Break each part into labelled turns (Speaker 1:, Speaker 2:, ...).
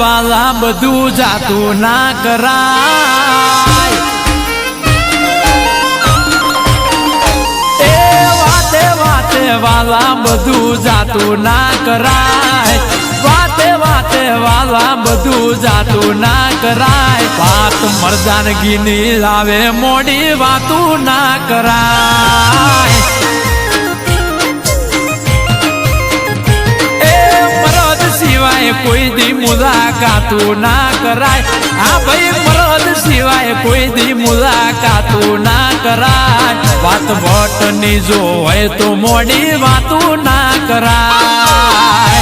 Speaker 1: વાલા બધું જાતું ના કરાય એ વાતે વાતે વાલા બધું જાતું ના કરાય વાતે વાતે વાલા બધું જાતું ના કરાય વાત મરદાનગીની લાવે મોડી વાતું ના કરાય સિવાય કોઈ દી મુલાકાતું ના કરાય હા ભાઈ મરદ સિવાય કોઈ દી મુલાકાતું ના કરાય વાત વટની જો હોય તો મોડી વાતું ના કરાય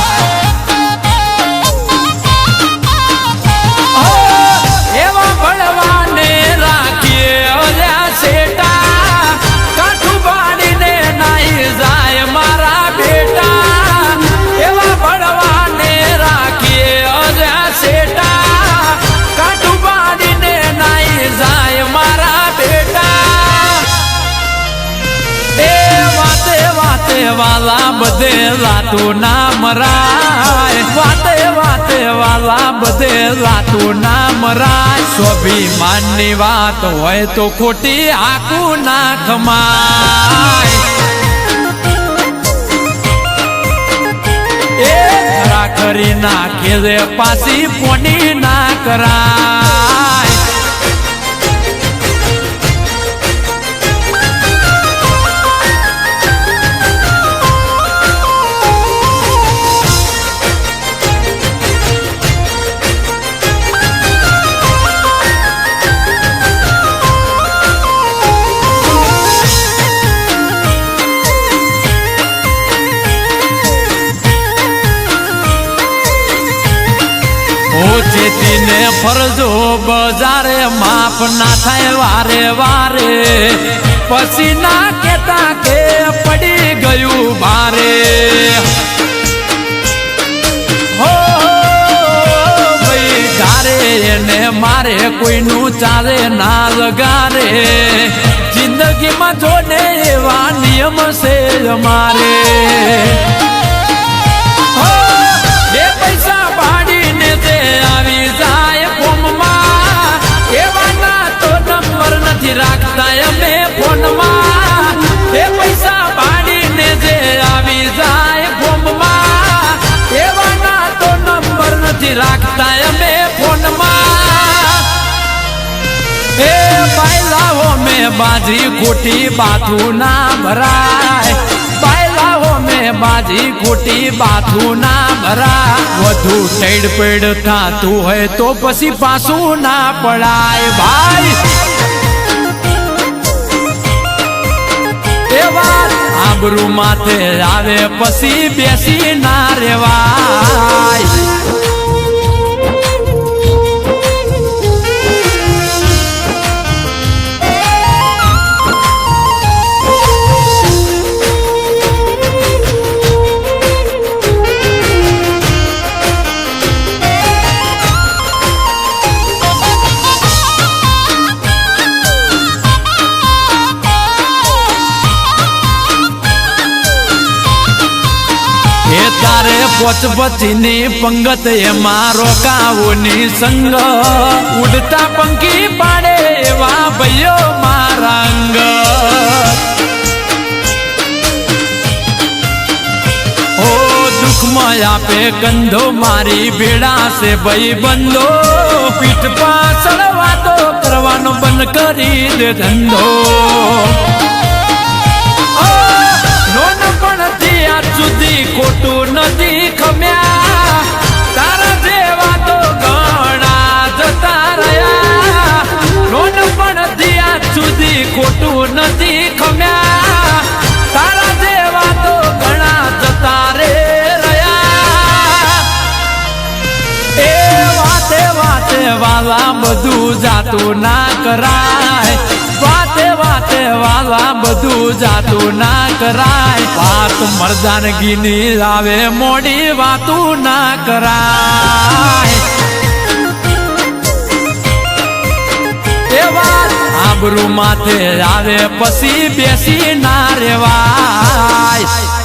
Speaker 1: એવા ભણવાને રાખીએ ઓલ્યા શેટા કાઠું પાડીને નાઈ જાય મારા બેટા એવા ભણવા વાલા બધે લાતું ના મરાય વાતે વાતે વાલા બધે લાતું ના મરાય સ્વાભિમાનની વાત હોય તો ખોટી આકું ના ખમાય એ ખરા ખરી નાખે રે પાછી પોની ના કરાય ચેતીને ફરજો બજારે માફ ના થાય વારે વારે પછી ના કેતા કે પડી ગયું ભારે હો ભાઈ ધારે એને મારે કોઈનું ચાલે ના લગારે જિંદગીમાં જોને એવા નિયમ છે અમારે પૈસા ભાડીને તે આવી જાય ફોનમાં એવાના તો નંબર નથી રાખતા અમે ફોનમાં એ પૈસા ભાડીને જે આવી જાય ફોનમાં એવાના તો નંબર નથી રાખતા અમે ફોનમાં એ બાયલાઓ મેં બાજી ખોટી બાથું ના ભરાય બાજી ખોટી બાથું ના ભરા વધુ ટેડ પેડ થાતું હોય તો પછી પાછું ના પડાય ભાઈ એ વાત આબરૂ માથે આવે પછી બેસી ના રેવાય તારે પોચપચીની પંગત એમાં રોકાઓની સંગ ઉડતા પંખી પાડે એવા ભાઈઓ મારા અંગ ઓ દુઃખમાં આપે કંધો મારી ભેડા છે ભાઈ બંધો પીઠ પાછળ વાતો કરવાનો બંધ કરી દે ધંધો સુધી ખોટું નથી ખમ્યા તારા જેવા તો ઘણા જતા રહ્યા લોન પણ દિયા સુધી ખોટું નથી ખમ્યા તારા જેવા તો ઘણા જતા રે રહ્યા એ વાત વાલા બધું જાતું ના કરાય વાતે વાતે વાલા બધું જાતું ના કરાય વાત મરદાનગીની આવે મોડી વાતું ના કરાય એ વાત આબરૂ માથે આવે પછી બેસી ના રેવાય